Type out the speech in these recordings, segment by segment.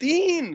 3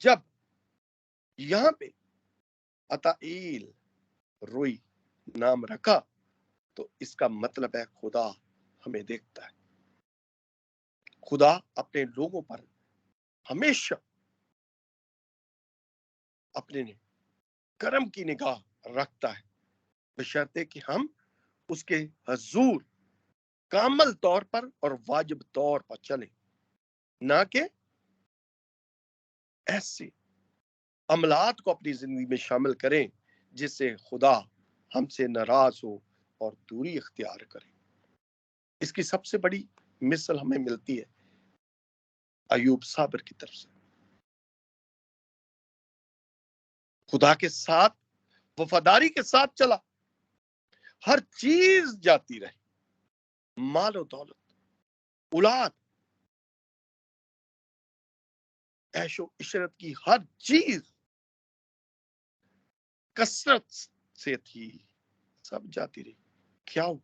جب یہاں پہ اتائیل روئی نام رکھا تو اس کا مطلب ہے خدا ہمیں دیکھتا ہے. خدا اپنے لوگوں پر ہمیشہ اپنے کرم کی نگاہ رکھتا ہے، بشرطے کہ ہم اس کے حضور کامل طور پر اور واجب طور پر چلیں، نہ کہ ایسے عملات کو اپنی زندگی میں شامل کریں جس سے خدا ہم سے ناراض ہو اور دوری اختیار کرے. اس کی سب سے بڑی مثال ہمیں ملتی ہے ایوب صابر کی طرف سے. خدا کے ساتھ وفاداری کے ساتھ چلا، ہر چیز جاتی رہی، مال و دولت، اولاد، عیش و عشرت کی ہر چیز کثرت سے تھی، سب جاتی رہی. کیا ہوا؟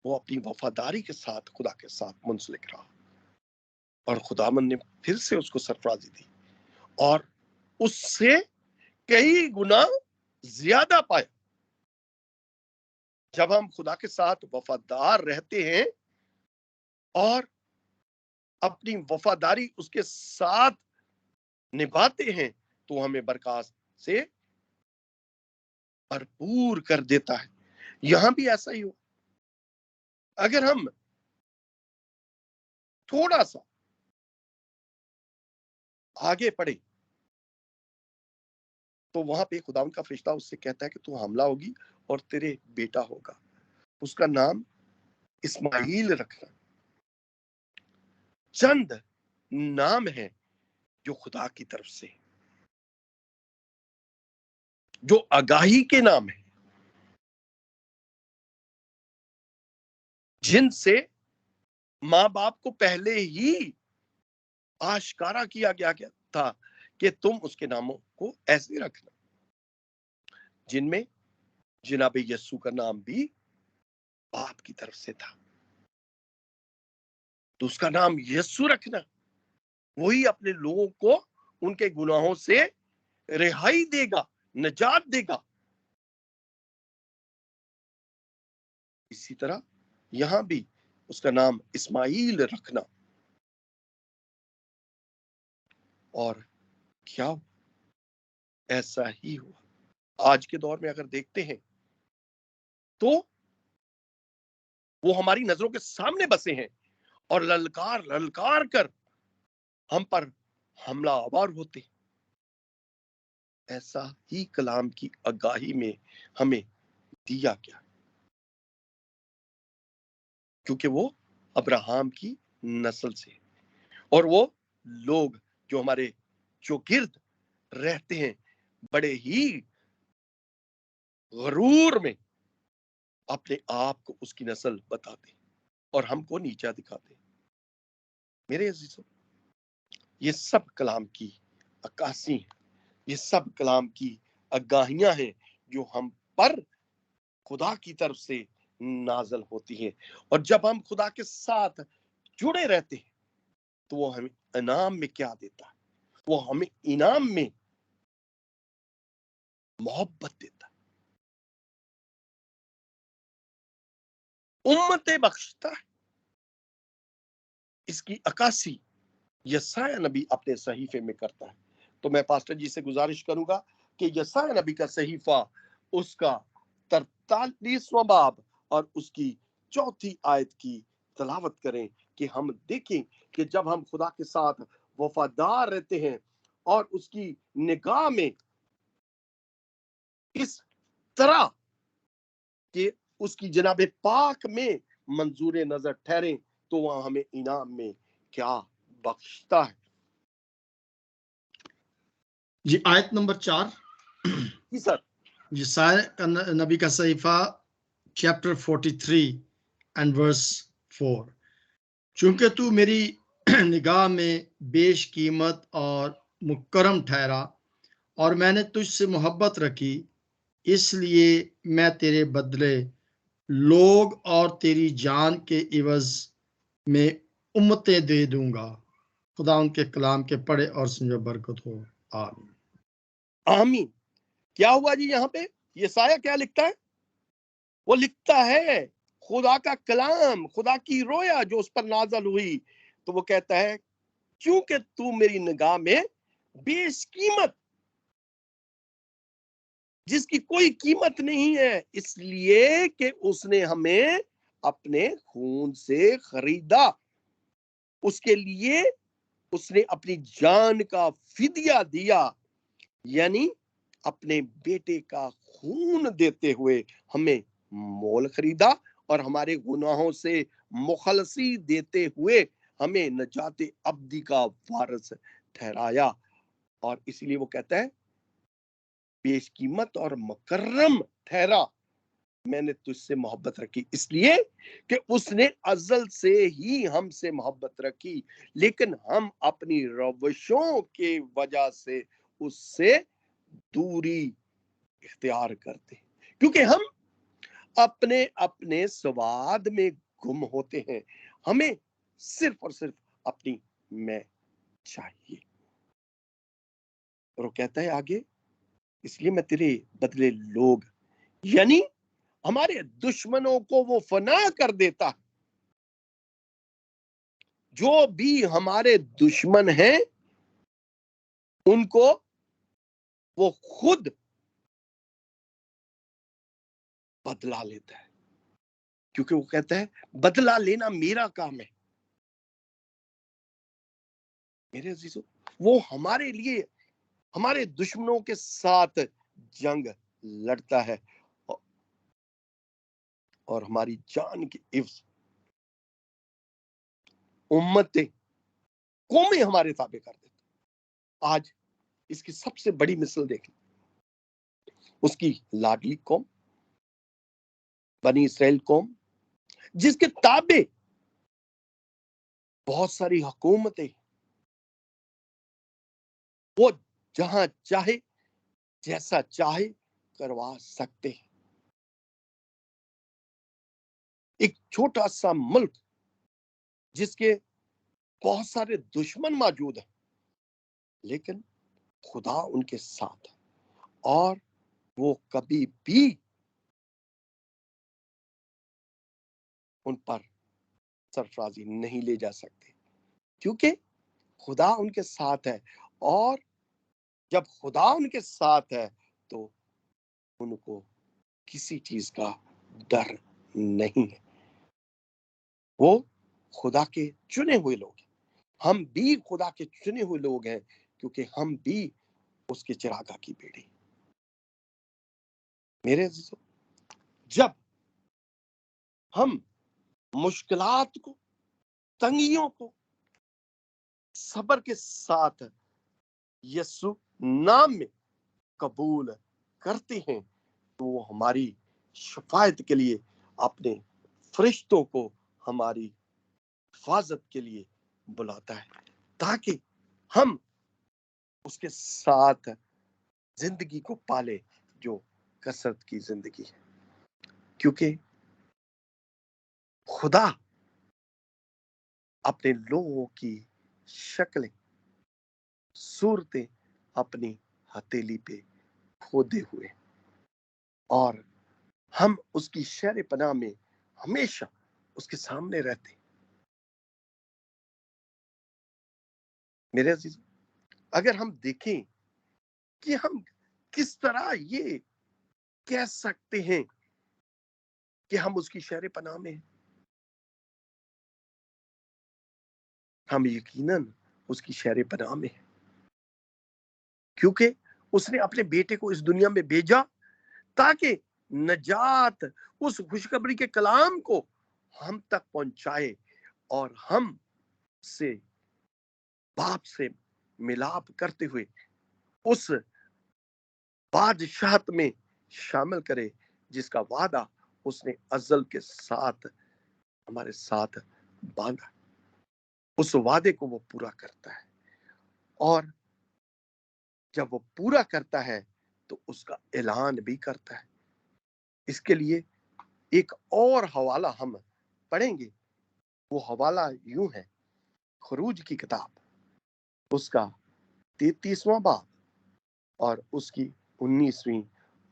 وہ اپنی وفاداری کے ساتھ خدا کے ساتھ منسلک رہا اور خداوند نے پھر سے اس کو سرفرازی دی اور اس سے کئی گنا زیادہ پایا. جب ہم خدا کے ساتھ وفادار رہتے ہیں اور اپنی وفاداری اس کے ساتھ نبھاتے ہیں تو ہمیں برکات سے بھرپور کر دیتا ہے. یہاں بھی ایسا ہی ہو. اگر ہم تھوڑا سا آگے پڑھے تو وہاں پہ خداوند کا فرشتہ اس سے کہتا ہے کہ تو حاملہ ہوگی اور تیرے بیٹا ہوگا، اس کا نام اسماعیل رکھنا. چند نام ہے جو خدا کی طرف سے، جو آگاہی کے نام ہیں، جن سے ماں باپ کو پہلے ہی آشکارا کیا گیا تھا کہ تم اس کے ناموں کو ایسے رکھنا، جن میں جناب یسوع کا نام بھی باپ کی طرف سے تھا. تو اس کا نام یسوع رکھنا، وہی اپنے لوگوں کو ان کے گناہوں سے رہائی دے گا، نجات دے گا. اسی طرح یہاں بھی اس کا نام اسماعیل رکھنا. اور کیا ایسا ہی ہوا. آج کے دور میں اگر دیکھتے ہیں تو وہ ہماری نظروں کے سامنے بسے ہیں اور للکار للکار کر ہم پر حملہ آور ہوتے. ایسا ہی کلام کی آگاہی میں ہمیں دیا گیا، کیونکہ وہ ابراہم کی نسل سے، اور وہ لوگ جو ہمارے چوگرد رہتے ہیں بڑے ہی غرور میں اپنے آپ کو اس کی نسل بتاتے اور ہم کو نیچا دکھاتے. میرے عزیزوں، یہ سب کلام کی عکاسی ہیں، یہ سب کلام کی آگاہیاں ہیں جو ہم پر خدا کی طرف سے نازل ہوتی ہیں. اور جب ہم خدا کے ساتھ جڑے رہتے ہیں تو وہ ہمیں انعام میں کیا دیتا ہے؟ وہ ہمیں انعام میں محبت دیتا ہے، امتیں بخشتا ہے. اس کی عکاسی یسایہ نبی اپنے صحیفے میں کرتا ہے. تو میں پاسٹر جی سے گزارش کروں گا کہ یسایہ نبی کا صحیفہ اس کا 43واں باب اور اس کی 4 آیت کی تلاوت کریں کہ ہم دیکھیں کہ جب ہم خدا کے ساتھ وفادار رہتے ہیں اور اس کی نگاہ میں اس طرح کہ اس کی جناب پاک میں منظور نظر ٹھہریں تو وہ ہمیں انعام میں کیا بخشتا ہے. جی آیت نمبر 4. جی سر. یسایہ نبی کا صحیفہ چیپٹر 43 اینڈ ورس 4. چونکہ تو میری نگاہ میں بیش قیمت اور مکرم ٹھہرا اور میں نے تجھ سے محبت رکھی، اس لیے میں تیرے بدلے لوگ اور تیری جان کے عوض میں امتیں دے دوں گا. خدا ان کے کلام کے پڑھے اور سمجھو برکت ہو، آمین۔ آمین۔ کیا ہوا جی یہاں پہ یسایہ کیا لکھتا ہے؟ وہ لکھتا ہے خدا کا کلام، خدا کی رویا جو اس پر نازل ہوئی، تو وہ کہتا ہے کیونکہ تو میری نگاہ میں بیش قیمت، جس کی کوئی قیمت نہیں ہے، اس لیے کہ اس نے ہمیں اپنے خون سے خریدا، اس کے لیے اس نے اپنی جان کا فدیہ دیا، یعنی اپنے بیٹے کا خون دیتے ہوئے ہمیں مول خریدا اور ہمارے گناہوں سے مخلصی دیتے ہوئے ہمیں نجات ابدی کا وارث ٹھہرایا۔ اور اسی لیے وہ کہتا ہے بیش قیمت اور مکرم ٹھہرا، میں نے تجھ سے محبت رکھی، اس لیے کہ اس نے ازل سے ہی ہم سے محبت رکھی، لیکن ہم اپنی روشوں کے وجہ سے اس سے دوری اختیار کرتے ہیں، کیونکہ ہم اپنے اپنے سواد میں گم ہوتے ہیں، ہمیں صرف اور صرف اپنی میں چاہیے۔ اور وہ کہتا ہے آگے، اس لیے میں تیرے بدلے لوگ، یعنی ہمارے دشمنوں کو وہ فنا کر دیتا، جو بھی ہمارے دشمن ہیں ان کو وہ خود بدلا لیتا ہے، کیونکہ وہ کہتا ہے بدلا لینا میرا کام ہے۔ میرے عزیزو، وہ ہمارے لیے ہمارے دشمنوں کے ساتھ جنگ لڑتا ہے اور ہماری جان کی عوض امتیں، قومیں ہمارے تابع کر دیتا۔ آج اس کی سب سے بڑی مثال دیکھ اس کی لاڈلی قوم بنی اسرائیل قوم، جس کے تابع بہت ساری حکومتیں، وہ جہاں چاہے جیسا چاہے کروا سکتے ہیں۔ ایک چھوٹا سا ملک جس کے بہت سارے دشمن موجود ہیں، لیکن خدا ان کے ساتھ ہے اور وہ کبھی بھی ان پر سرفرازی نہیں لے جا سکتے، کیونکہ خدا ان کے ساتھ ہے، اور جب خدا ان کے ساتھ ہے تو ان کو کسی چیز کا ڈر نہیں ہے۔ وہ خدا کے چنے ہوئے لوگ ہیں، ہم بھی خدا کے چنے ہوئے لوگ ہیں، کیونکہ ہم بھی اس کے چراگاہ کی بیڑی۔ میرے عزیزو، جب ہم مشکلات کو، تنگیوں کو صبر کے ساتھ یسوع نام میں قبول کرتے ہیں تو وہ ہماری شفاعت کے لیے اپنے فرشتوں کو ہماری حفاظت کے لیے بلاتا ہے، تاکہ ہم اس کے ساتھ زندگی کو پالے جو کثرت کی زندگی ہے، کیونکہ خدا اپنے لوگوں کی شکلیں، صورتیں اپنی ہتھیلی پہ کھودے ہوئے، اور ہم اس کی شہر پناہ میں ہمیشہ اس کے سامنے رہتے۔ میرے عزیز، اگر ہم دیکھیں کہ ہم کس طرح یہ کہہ سکتے ہیں کہ ہم اس کی شہر پناہ میں ہیں، ہم یقیناً اس کی شہر پناہ میں ہیں، کیونکہ اس نے اپنے بیٹے کو اس دنیا میں بھیجا تاکہ نجات، اس خوشخبری کے کلام کو ہم تک پہنچائے اور ہم سے باپ سے ملاپ کرتے ہوئے اس بادشاہت میں شامل کرے جس کا وعدہ اس نے ازل کے ساتھ ہمارے ساتھ باندھا۔ اس وعدے کو وہ پورا کرتا ہے، اور جب وہ پورا کرتا ہے تو اس کا اعلان بھی کرتا ہے۔ اس کے لیے ایک اور حوالہ ہم پڑھیں گے، وہ حوالہ یوں ہے، خروج کی کتاب اس کا 33واں باب اور اس کی 19ویں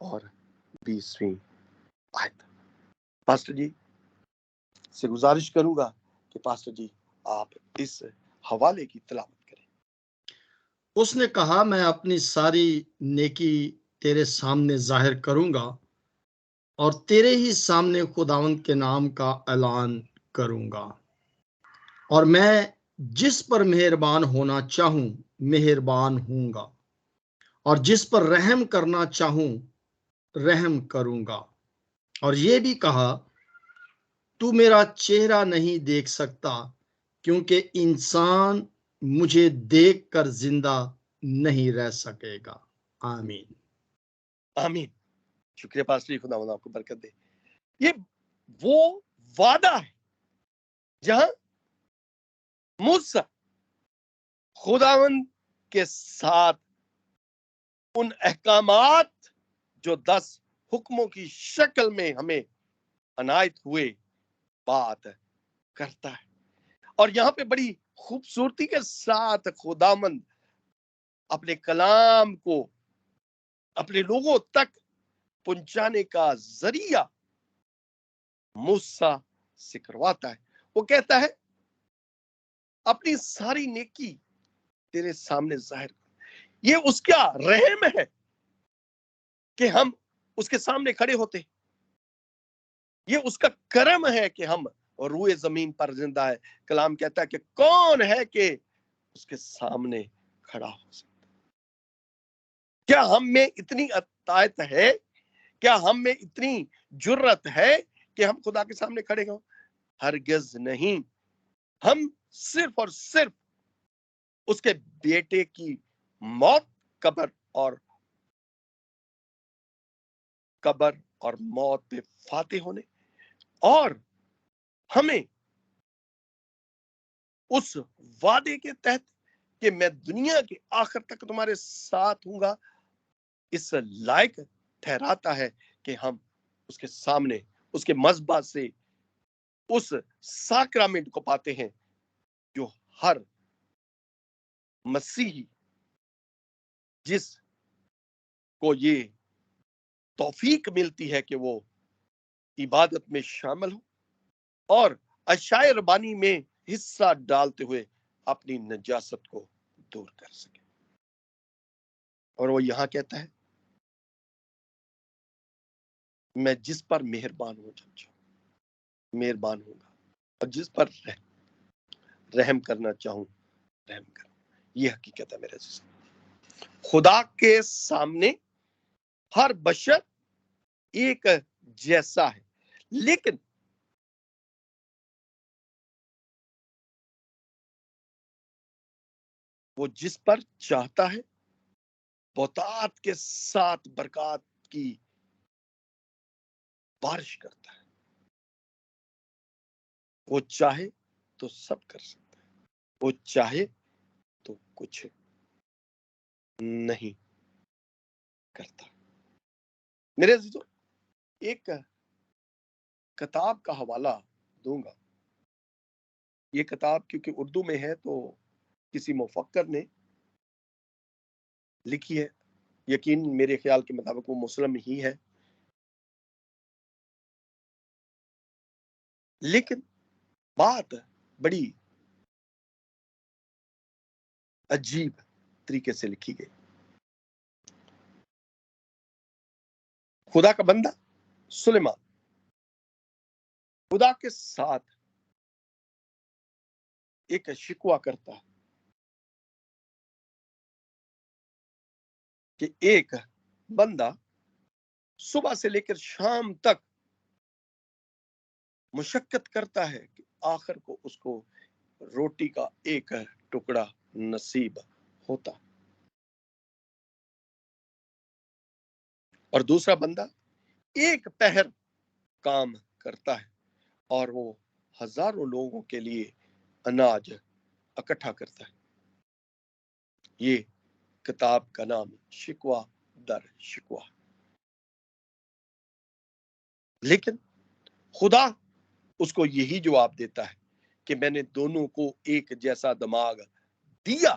اور 20ویں آیت۔ پاسٹر جی سے گزارش کروں گا کہ پاسٹر جی آپ اس حوالے کی تلاوت کریں۔ اس نے کہا، میں اپنی ساری نیکی تیرے سامنے ظاہر کروں گا اور تیرے ہی سامنے خداوند کے نام کا اعلان کروں گا، اور میں جس پر مہربان ہونا چاہوں مہربان ہوں گا، اور جس پر رحم کرنا چاہوں رحم کروں گا۔ اور یہ بھی کہا، تو میرا چہرہ نہیں دیکھ سکتا، کیونکہ انسان مجھے دیکھ کر زندہ نہیں رہ سکے گا۔ آمین۔ آمین۔ شکریہ پاسٹر جی، خدا آپ کو برکت دے۔ یہ وہ وعدہ ہے جہاں موسیٰ خداوند کے ساتھ ان احکامات جو 10 حکموں کی شکل میں ہمیں عنایت ہوئے بات کرتا ہے، اور یہاں پہ بڑی خوبصورتی کے ساتھ خداوند اپنے کلام کو اپنے لوگوں تک پہنچانے کا ذریعہ موسیٰ سے کرواتا ہے۔ وہ کہتا ہے اپنی ساری نیکی تیرے سامنے ظاہر کر۔ یہ اس کا رحم ہے کہ ہم اس کے سامنے کھڑے ہوتے، یہ اس کا کرم ہے کہ ہم روئے زمین پر زندہ ہے۔ کلام کہتا ہے کہ کون ہے کہ اس کے سامنے کھڑا ہو سکتا۔ کیا ہم میں اتنی عطایت ہے، کیا ہم میں اتنی جرت ہے کہ ہم خدا کے سامنے کھڑے ہوں؟ ہرگز نہیں۔ ہم صرف اور صرف اس کے بیٹے کی موت، قبر اور موت پہ فاتح ہونے، اور ہمیں اس وعدے کے تحت کہ میں دنیا کے آخر تک تمہارے ساتھ ہوں گا، اس لائق ٹھہراتا ہے کہ ہم اس کے سامنے اس کے مذبح سے اس ساکرامنٹ کو پاتے ہیں جو ہر مسیحی جس کو یہ توفیق ملتی ہے کہ وہ عبادت میں شامل ہو اور اشعیا ربانی میں حصہ ڈالتے ہوئے اپنی نجاست کو دور کر سکے۔ اور وہ یہاں کہتا ہے میں جس پر مہربان ہو جاؤں مہربان ہوں گا، اور جس پر رحم کرنا چاہوں رحم کروں۔ یہ حقیقت ہے میرے عزیز۔ خدا کے سامنے ہر بشر ایک جیسا ہے، لیکن وہ جس پر چاہتا ہے بہتات کے ساتھ برکات کی بارش کرتا ہے۔ وہ چاہے تو سب کر سکتا ہے، وہ چاہے تو کچھ نہیں کرتا۔ میرے عزیزو، ایک کتاب کا حوالہ دوں گا۔ یہ کتاب کیونکہ اردو میں ہے تو کسی مفکر نے لکھی ہے، یقین میرے خیال کے مطابق وہ مسلم ہی ہے، لیکن بات بڑی عجیب طریقے سے لکھی گئی۔ خدا کا بندہ سلیمان خدا کے ساتھ ایک شکوہ کرتا ہے کہ ایک بندہ صبح سے لے کر شام تک مشقت کرتا ہے کہ آخر کو اس کو روٹی کا ایک ٹکڑا نصیب ہوتا، اور دوسرا بندہ ایک پہر کام کرتا ہے اور وہ ہزاروں لوگوں کے لیے اناج اکٹھا کرتا ہے۔ یہ کتاب کا نام شکوہ در شکوہ۔ لیکن خدا اس کو یہی جواب دیتا ہے کہ میں نے دونوں کو ایک جیسا دماغ دیا،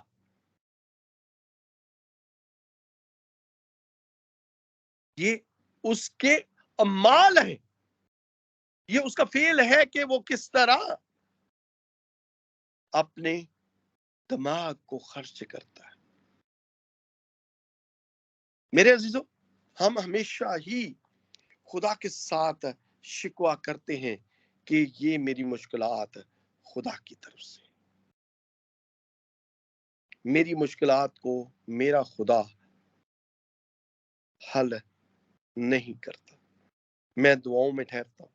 یہ اس کے اعمال ہیں، یہ اس کا فعل ہے کہ وہ کس طرح اپنے دماغ کو خرچ کرتا ہے۔ میرے عزیزو، ہم ہمیشہ ہی خدا کے ساتھ شکوہ کرتے ہیں کہ یہ میری مشکلات خدا کی طرف سے، میری مشکلات کو میرا خدا حل نہیں کرتا۔ میں دعاؤں میں ٹھہرتا ہوں،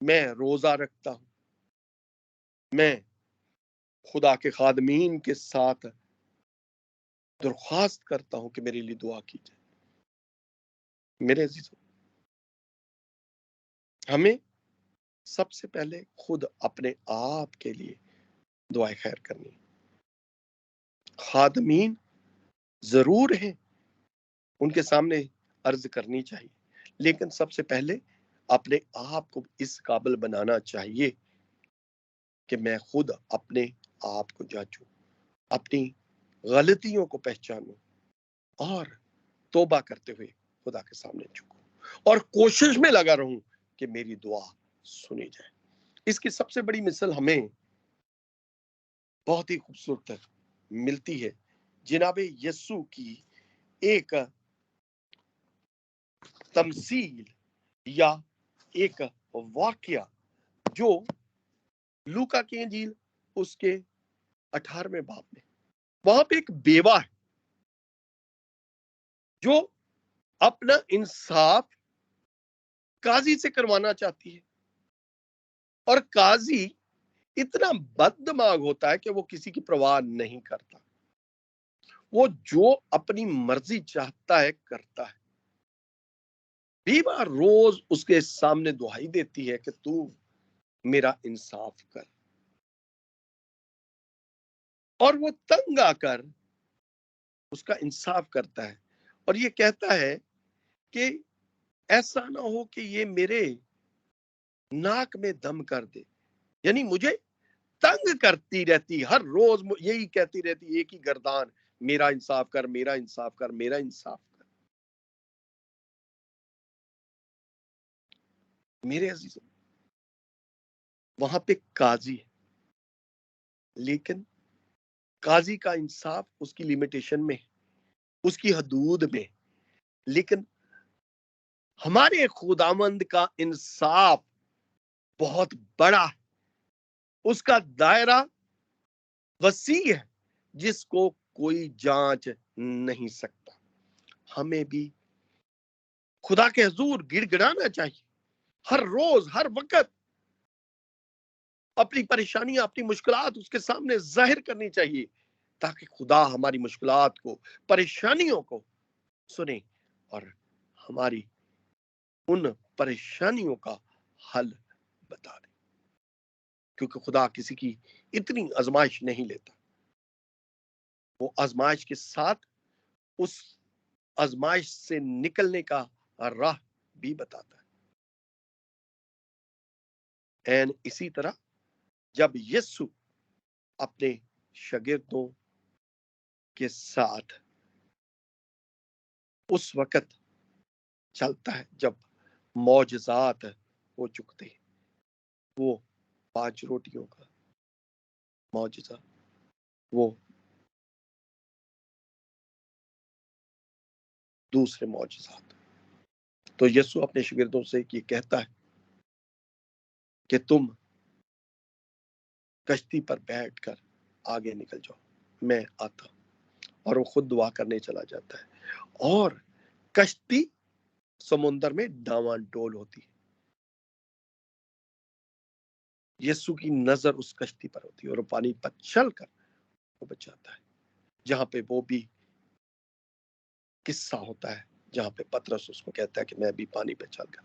میں روزہ رکھتا ہوں، میں خدا کے خادمین کے ساتھ درخواست کرتا ہوں کہ میرے لیے دعا کی جائے۔ میرے عزیزو، ہمیں سب سے پہلے خود اپنے آپ کے لیے دعائیں خیر کرنی۔ خادمین ضرور ہیں، ان کے سامنے عرض کرنی چاہیے، لیکن سب سے پہلے اپنے آپ کو اس قابل بنانا چاہیے کہ میں خود اپنے آپ کو جانچوں، اپنی غلطیوں کو پہچانوں اور توبہ کرتے ہوئے خدا کے سامنے جھکوں اور کوشش میں لگا رہوں کہ میری دعا سنی جائے۔ اس کی سب سے بڑی مثال ہمیں بہت ہی خوبصورت ملتی ہے جناب یسوع کی ایک تمثیل یا ایک واقعہ جو لوکا کی انجیل اس کے 18ویں باب میں، وہاں پہ ایک بیوہ ہے جو اپنا انصاف قاضی سے کروانا چاہتی ہے، اور قاضی اتنا بد دماغ ہوتا ہے کہ وہ کسی کی پرواہ نہیں کرتا، وہ جو اپنی مرضی چاہتا ہے کرتا ہے۔ بیوہ روز اس کے سامنے دعائی دیتی ہے کہ تو میرا انصاف کر، اور وہ تنگ آ کر اس کا انصاف کرتا ہے اور یہ کہتا ہے کہ ایسا نہ ہو کہ یہ میرے ناک میں دم کر دے، یعنی مجھے تنگ کرتی رہتی، ہر روز یہی کہتی رہتی، ایک ہی گردان، میرا انصاف کر، میرا انصاف کر، میرا انصاف کر۔ میرے عزیزوں، وہاں پہ قاضی ہے، لیکن قاضی کا انصاف اس کی لیمیٹیشن میں، اس کی حدود میں، لیکن ہمارے خداوند کا انصاف بہت بڑا ہے، اس کا دائرہ وسیع ہے جس کو کوئی جانچ نہیں سکتا۔ ہمیں بھی خدا کے حضور گڑ گڑانا چاہیے، ہر روز ہر وقت اپنی پریشانیاں، اپنی مشکلات اس کے سامنے ظاہر کرنی چاہیے تاکہ خدا ہماری مشکلات کو، پریشانیوں کو سنے اور ہماری ان پریشانیوں کا حل بتا دے، کیونکہ خدا کسی کی اتنی آزمائش نہیں لیتا، وہ آزمائش کے ساتھ اس آزمائش سے نکلنے کا راہ بھی بتاتا ہے۔ این اسی طرح جب یسوع اپنے شاگردوں کے ساتھ اس وقت چلتا ہے جب معجزات ہو چکتے ہیں، وہ 5 روٹیوں کا معجزہ، وہ دوسرے معجزات، تو یسوع اپنے شاگردوں سے یہ کہتا ہے کہ تم کشتی پر بیٹھ کر آگے نکل جاؤ، میں آتا ہوں، اور وہ خود دعا کرنے چلا جاتا ہے اور کشتی سمندر میں ڈاواں ڈول ہوتی ہے۔ یسوع کی نظر اس کشتی پر ہوتی ہے اور وہ پانی پر چل کر وہ بچاتا ہے، جہاں پہ وہ بھی قصہ ہوتا ہے جہاں پہ پترس اس کو کہتا ہے کہ میں بھی پانی پہ چل کر،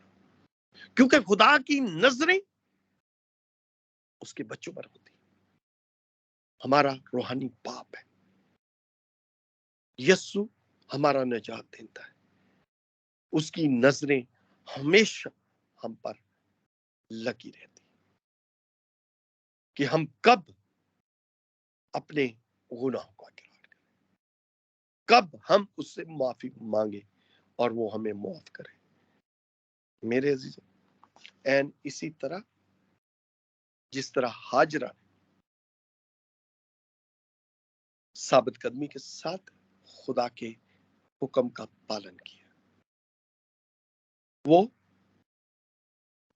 کیونکہ خدا کی نظریں اس کے بچوں پر ہوتی ہیں۔ ہمارا روحانی باپ ہے، یسوع ہمارا نجات دیتا ہے، اس کی نظریں ہمیشہ ہم پر لگی رہتی کہ ہم کب اپنے گناہوں کا اقرار کریں، کب ہم اس سے معافی مانگے اور وہ ہمیں معاف کرے میرے عزیزوں. اینڈ اسی طرح جس طرح ہاجرہ نے ثابت قدمی کے ساتھ خدا کے حکم کا پالن کیا، وہ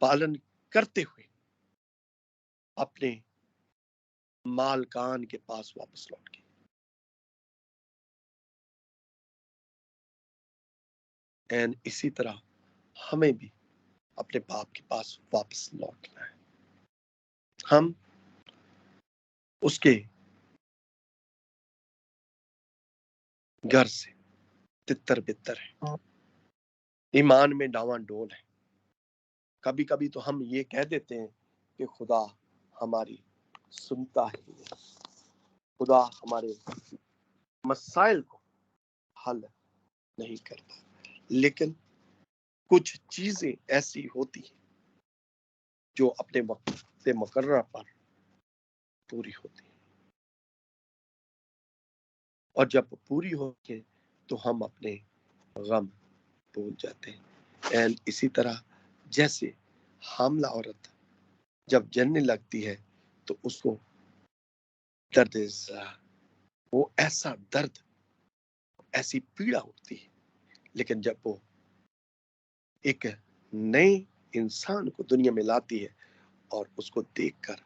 پالن کرتے ہوئے اپنے مالکان کے پاس واپس لوٹ گئی. اینڈ اسی طرح ہمیں بھی اپنے باپ کے پاس واپس لوٹنا ہے. ہم اس کے گھر سے تتر بتر ہیں، ایمان میں ڈاواں ڈول ہے. کبھی کبھی تو ہم یہ کہہ دیتے ہیں کہ خدا ہماری سنتا ہی نہیں، خدا ہمارے مسائل کو حل نہیں کرتا. لیکن کچھ چیزیں ایسی ہوتی ہیں جو اپنے وقت مقررہ پر پوری ہوتی ہیں، اور جب پوری ہوتی ہے تو ہم اپنے غم بھول جاتے ہیں. اینڈ اسی طرح جیسے حاملہ عورت جب جننے لگتی ہے تو اس کو درد وہ ایسا درد، ایسی پیڑا ہوتی ہے، لیکن جب وہ ایک نئے انسان کو دنیا میں لاتی ہے اور اس کو دیکھ کر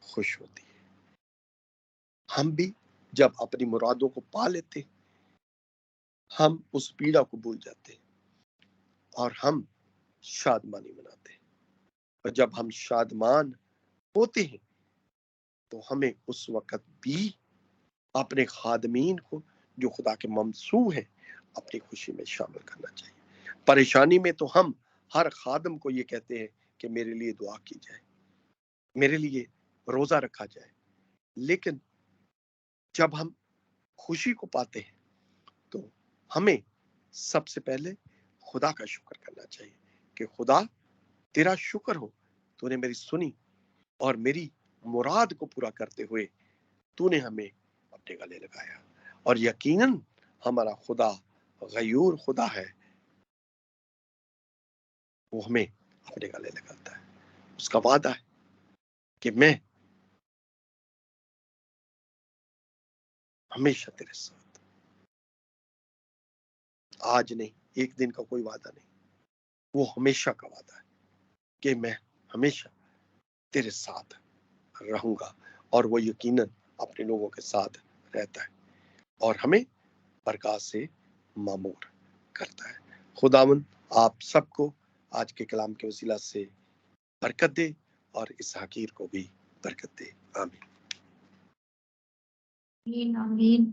خوش ہوتی ہے. ہم بھی جب اپنی مرادوں کو پا لیتے ہم اس پیڑا کو بھول جاتے اور ہم شادمانی مناتے ہیں. اور جب ہم شادمان ہوتے ہیں تو ہمیں اس وقت بھی اپنے خادمین کو جو خدا کے ممسوح ہیں اپنی خوشی میں شامل کرنا چاہیے. پریشانی میں تو ہم ہر خادم کو یہ کہتے ہیں کہ میرے لیے دعا کی جائے، میرے لیے روزہ رکھا جائے. لیکن جب ہم خوشی کو پاتے ہیں تو ہمیں سب سے پہلے خدا کا شکر کرنا چاہیے کہ خدا تیرا شکر ہو، تو نے میری سنی اور میری مراد کو پورا کرتے ہوئے تو نے ہمیں اپنے گلے لگایا. اور یقیناً ہمارا خدا غیور خدا ہے، وہ ہمیں اپنے گلے لگاتا ہے. اس کا وعدہ ہے کہ میں ہمیشہ تیرے ساتھ، آج نہیں، ایک دن کا کوئی وعدہ نہیں، وہ ہمیشہ کا وعدہ ہے کہ میں ہمیشہ تیرے ساتھ رہوں گا. اور وہ یقیناً اپنے لوگوں کے ساتھ رہتا ہے اور ہمیں برکات سے معمور کرتا ہے. خداوند آپ سب کو آج کے کلام کے وسیلہ سے برکت دے اور اس حقیر کو بھی برکت دے. آمین. آمین آمین.